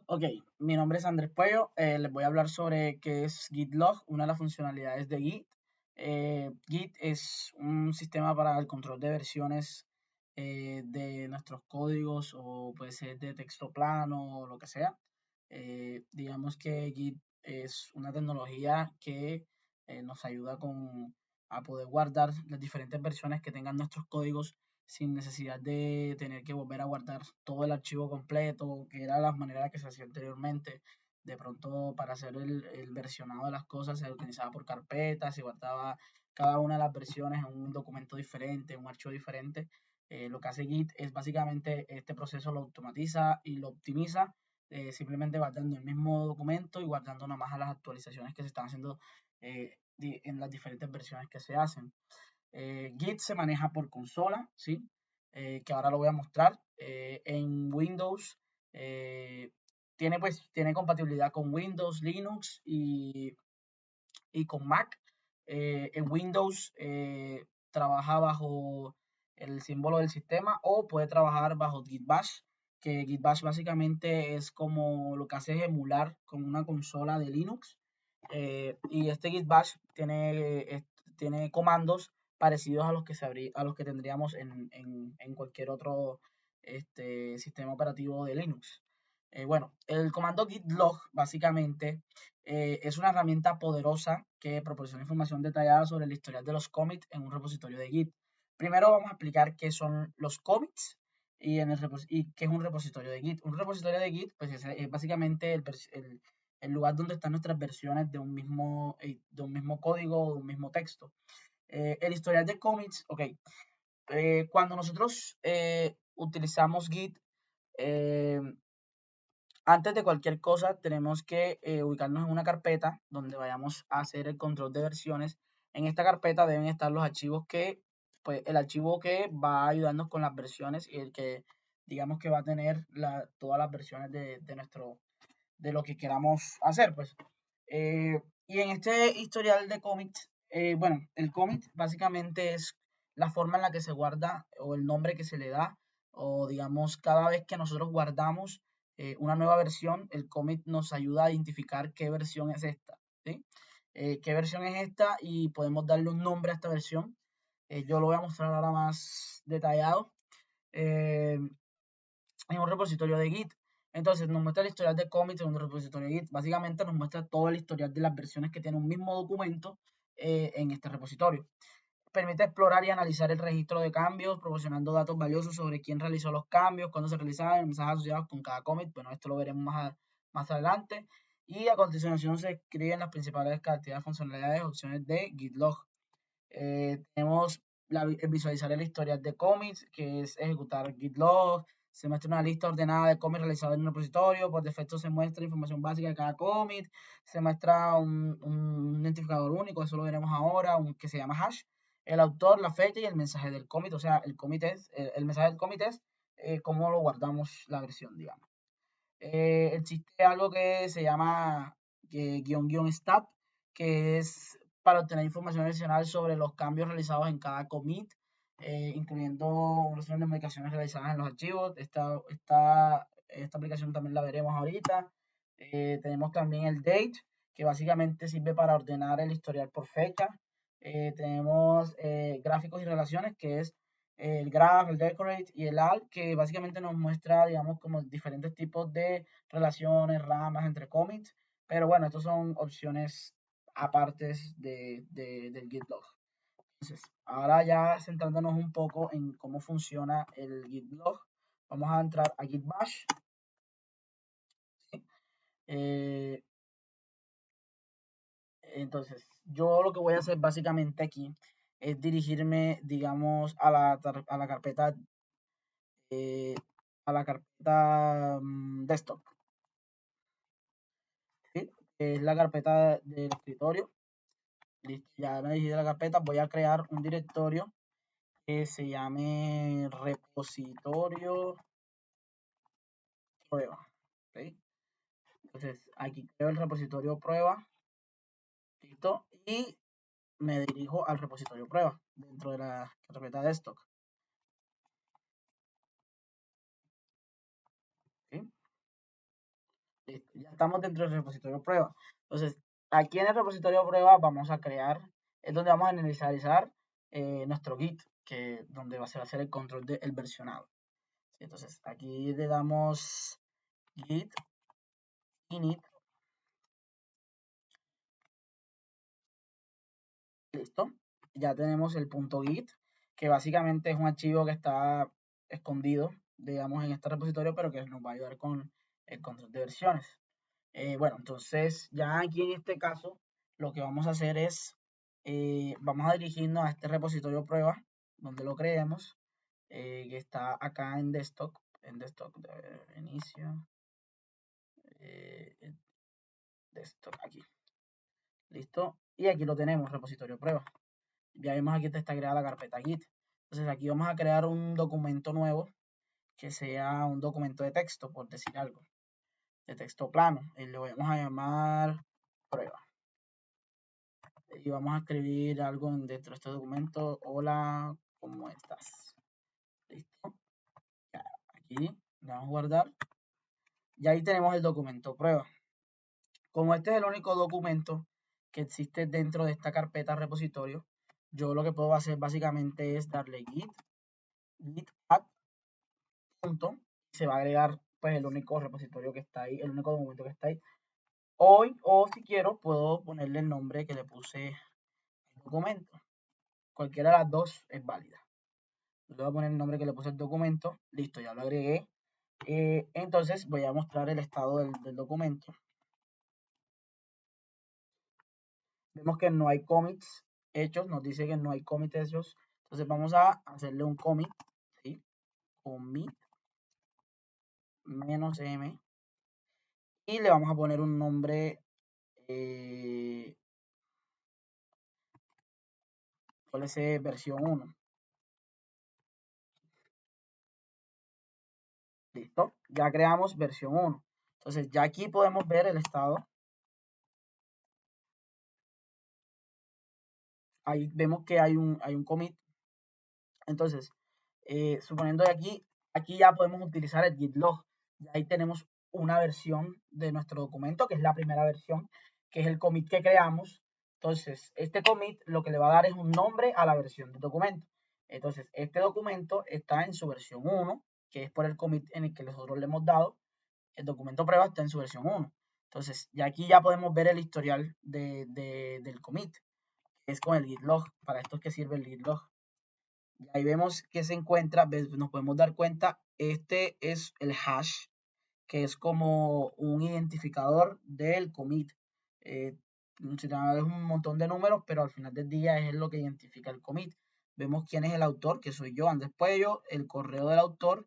Ok, mi nombre es Andrés Puello. Les voy a hablar sobre qué es Gitlog, una de las funcionalidades de Git. Git es un sistema para el control de versiones de nuestros códigos o puede ser de texto plano o lo que sea. Digamos que Git es una tecnología que nos ayuda a poder guardar las diferentes versiones que tengan nuestros códigos sin necesidad de tener que volver a guardar todo el archivo completo, que era la manera que se hacía anteriormente. De pronto, para hacer el versionado de las cosas, se utilizaba por carpetas, se guardaba cada una de las versiones en un documento diferente, en un archivo diferente. Lo que hace Git es básicamente este proceso lo automatiza y lo optimiza, simplemente guardando el mismo documento y guardando nada más a las actualizaciones que se están haciendo en las diferentes versiones que se hacen. Git se maneja por consola, ¿sí? Que ahora lo voy a mostrar. En Windows eh, tiene compatibilidad con Windows, Linux y con Mac. En Windows trabaja bajo el símbolo del sistema o puede trabajar bajo Git Bash, que Git Bash básicamente es como lo que hace es emular con una consola de Linux. Y este Git Bash tiene comandos parecidos a los que, a los que tendríamos en cualquier otro sistema operativo de Linux. Bueno, el comando git log básicamente es una herramienta poderosa que proporciona información detallada sobre el historial de los commits en un repositorio de Git. Primero vamos a explicar qué son los commits y qué es un repositorio de Git. Un repositorio de Git pues es básicamente el lugar donde están nuestras versiones de un mismo código o de un mismo texto. El historial de commits, ok. Cuando nosotros utilizamos Git, eh, antes de cualquier cosa, tenemos que ubicarnos en una carpeta donde vayamos a hacer el control de versiones. En esta carpeta deben estar los archivos pues el archivo que va a ayudarnos con las versiones y el que, digamos que va a tener todas las versiones de lo que queramos hacer, pues. Y en este historial de commits, bueno, el commit básicamente es la forma en la que se guarda o el nombre que se le da, o digamos, cada vez que nosotros guardamos una nueva versión, el commit nos ayuda a identificar qué versión es esta, ¿sí? Qué versión es esta y podemos darle un nombre a esta versión. Yo lo voy a mostrar ahora más detallado eh, en un repositorio de Git. Entonces nos muestra el historial de commits en un repositorio de Git. Básicamente nos muestra todo el historial de las versiones que tiene un mismo documento en este repositorio. Permite explorar y analizar el registro de cambios, proporcionando datos valiosos sobre quién realizó los cambios, cuándo se realizaron, mensajes asociados con cada commit. Bueno, esto lo veremos más adelante. Y a continuación se escriben las principales características, funcionalidades, opciones de Gitlog. Tenemos visualizar el historial de commits, que es ejecutar git log. Se muestra una lista ordenada de commits realizados en un repositorio. Por defecto se muestra información básica de cada commit. Se muestra un identificador único, eso lo veremos ahora, que se llama hash. El autor, la fecha y el mensaje del commit. O sea, el mensaje del commit es cómo lo guardamos la versión, digamos. Existe algo que se llama _stat, que es para obtener información adicional sobre los cambios realizados en cada commit, incluyendo un resumen de modificaciones realizadas en los archivos. Esta aplicación también la veremos ahorita. Tenemos también el date, que básicamente sirve para ordenar el historial por fecha. Tenemos gráficos y relaciones, que es el graph, el decorate y el alt, que básicamente nos muestra, digamos, como diferentes tipos de relaciones, ramas entre commits. Pero bueno, estas son opciones apartes del GitLog. Entonces, ahora ya centrándonos un poco en cómo funciona el GitLog, vamos a entrar a Git Bash. ¿Sí? Eh, entonces, yo lo que voy a hacer básicamente aquí es dirigirme, digamos, a la carpeta eh, desktop, ¿sí? Es la carpeta del escritorio. Listo, ya me dirigí a la carpeta, voy a crear un directorio que se llame repositorio prueba, ¿sí? Entonces aquí creo el repositorio prueba, listo, y me dirijo al repositorio prueba dentro de la carpeta desktop, ¿sí? Listo, ya estamos dentro del repositorio prueba. Entonces, aquí en el repositorio prueba vamos a crear, es donde vamos a inicializar nuestro Git, que donde va a ser el control del versionado. Entonces, aquí le damos Git init, listo. Ya tenemos el punto .git, que básicamente es un archivo que está escondido, digamos, en este repositorio, pero que nos va a ayudar con el control de versiones. Bueno, entonces ya aquí en este caso lo que vamos a hacer es, vamos a dirigirnos a este repositorio prueba, donde lo creemos, que está acá en desktop, inicio, eh, desktop, aquí, listo, y aquí lo tenemos, repositorio prueba. Ya vemos aquí está creada la carpeta Git. Entonces aquí vamos a crear un documento nuevo que sea un documento de texto, por decir algo, de texto plano, y lo vamos a llamar prueba. Y vamos a escribir algo dentro de este documento. Hola, ¿cómo estás? Listo. Ya, aquí le vamos a guardar. Y ahí tenemos el documento prueba. Como este es el único documento que existe dentro de esta carpeta repositorio, yo lo que puedo hacer básicamente es darle git add punto, y se va a agregar pues el único repositorio que está ahí, el único documento que está ahí. Hoy, o si quiero, puedo ponerle el nombre que le puse al documento. Cualquiera de las dos es válida. Le voy a poner el nombre que le puse al documento. Listo, ya lo agregué. Entonces voy a mostrar el estado del documento. Vemos que no hay commits hechos, nos dice que no hay commits hechos. Entonces vamos a hacerle un commit, ¿sí? Commit -m, y le vamos a poner un nombre, suele ser versión 1. Listo, ya creamos versión 1. Entonces ya aquí podemos ver el estado. Ahí vemos que hay un commit. Entonces, suponiendo de aquí ya podemos utilizar el git log. Y ahí tenemos una versión de nuestro documento, que es la primera versión, que es el commit que creamos. Entonces, este commit lo que le va a dar es un nombre a la versión del documento. Entonces, este documento está en su versión 1, que es por el commit en el que nosotros le hemos dado. El documento prueba está en su versión 1. Entonces, ya aquí ya podemos ver el historial del commit, que es con el git log. Para esto es que sirve el git log. Y ahí vemos que se encuentra, nos podemos dar cuenta, este es el hash, que es como un identificador del commit. Es un montón de números, pero al final del día es lo que identifica el commit. Vemos quién es el autor, que soy yo, Andrés Puello, el correo del autor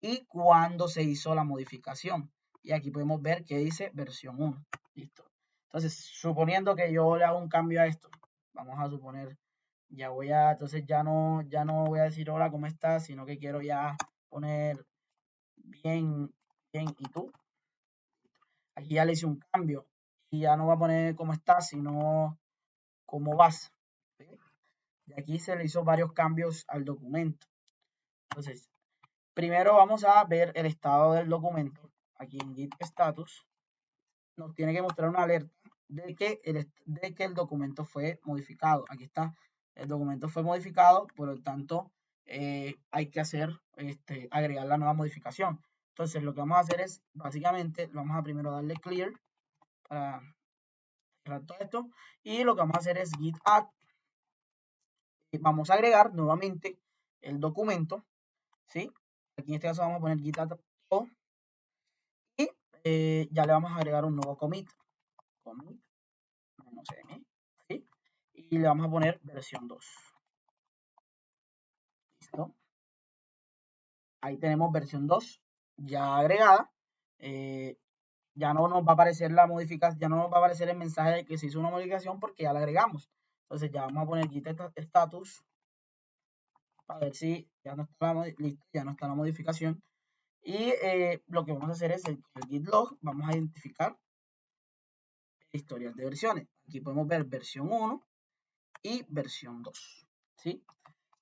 y cuándo se hizo la modificación. Y aquí podemos ver que dice versión 1. Listo. Entonces, suponiendo que yo le hago un cambio a esto, vamos a suponer, entonces ya no voy a decir hola, ¿cómo estás? Sino que quiero ya poner bien, bien, ¿y tú? Aquí ya le hice un cambio y ya no va a poner cómo estás, sino cómo vas. ¿Sí? Y aquí se le hizo varios cambios al documento. Entonces, primero vamos a ver el estado del documento. Aquí en Git Status nos tiene que mostrar una alerta de que el documento fue modificado. Aquí está, el documento fue modificado, por lo tanto hay que agregar la nueva modificación. Entonces lo que vamos a hacer es, básicamente, vamos a primero darle clear para cerrar todo esto, y lo que vamos a hacer es git add, vamos a agregar nuevamente el documento, ¿sí? Aquí en este caso vamos a poner git add todo, y ya le vamos a agregar un nuevo commit -m, ¿sí? Y le vamos a poner versión 2. ¿Listo? Ahí tenemos versión 2 ya agregada. Ya no nos va a aparecer la modificación, ya no nos va a aparecer el mensaje de que se hizo una modificación porque ya la agregamos. Entonces ya vamos a poner git status a ver si ya no está listo, ya no está la modificación. Y lo que vamos a hacer es el git log, vamos a identificar el historial de versiones. Aquí podemos ver versión 1 y versión 2. ¿Sí?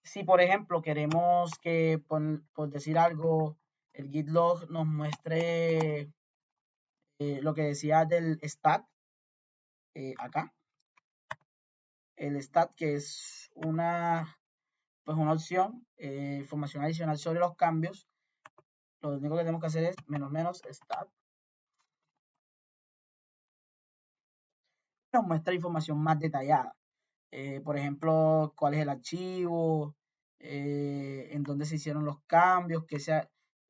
Si por ejemplo queremos que, por decir algo, el git log nos muestre lo que decía del stat, acá, el stat que es pues una opción, información adicional sobre los cambios. Lo único que tenemos que hacer es menos menos stat. Nos muestra información más detallada. Por ejemplo, cuál es el archivo, en dónde se hicieron los cambios,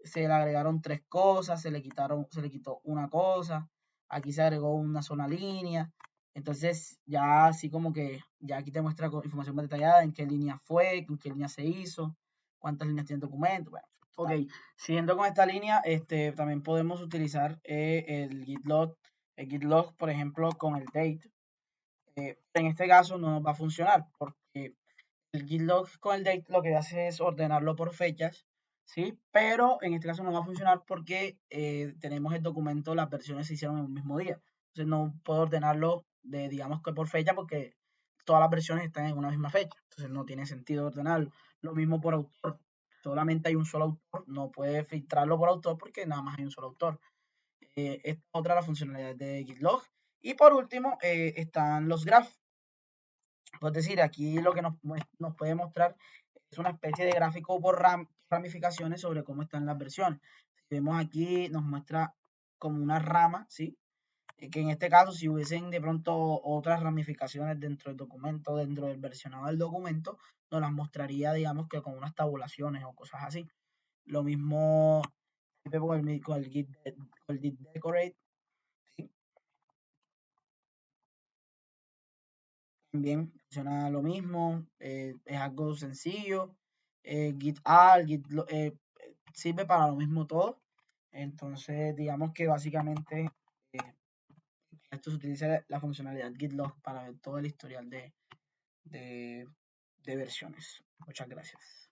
se le agregaron tres cosas, se le quitó una cosa, aquí se agregó una sola línea. Entonces, ya así como que, ya aquí te muestra información más detallada, en qué línea fue, en qué línea se hizo, cuántas líneas tiene el documento. Bueno, ok, siguiendo con esta línea, también podemos utilizar el git log, por ejemplo, con el date. En este caso no nos va a funcionar porque el git log con el date lo que hace es ordenarlo por fechas, ¿sí? Pero en este caso no va a funcionar porque tenemos el documento, las versiones se hicieron en un mismo día. Entonces no puedo ordenarlo digamos que por fecha porque todas las versiones están en una misma fecha. Entonces no tiene sentido ordenarlo. Lo mismo por autor. Solamente hay un solo autor. No puede filtrarlo por autor porque nada más hay un solo autor. Esta es otra de las funcionalidades de Gitlog. Y por último, están los graphs. Es decir, aquí lo que nos puede mostrar es una especie de gráfico por ramificaciones sobre cómo están las versiones. Si vemos aquí, nos muestra como una rama, ¿sí? Que en este caso, si hubiesen de pronto otras ramificaciones dentro del documento, dentro del versionado del documento, nos las mostraría, digamos, que con unas tabulaciones o cosas así. Lo mismo con el git decorate, ¿sí? También funciona lo mismo, es algo sencillo. Git add, sirve para lo mismo todo. Entonces, digamos que básicamente esto se utiliza la funcionalidad git log para ver todo el historial de, de versiones. Muchas gracias.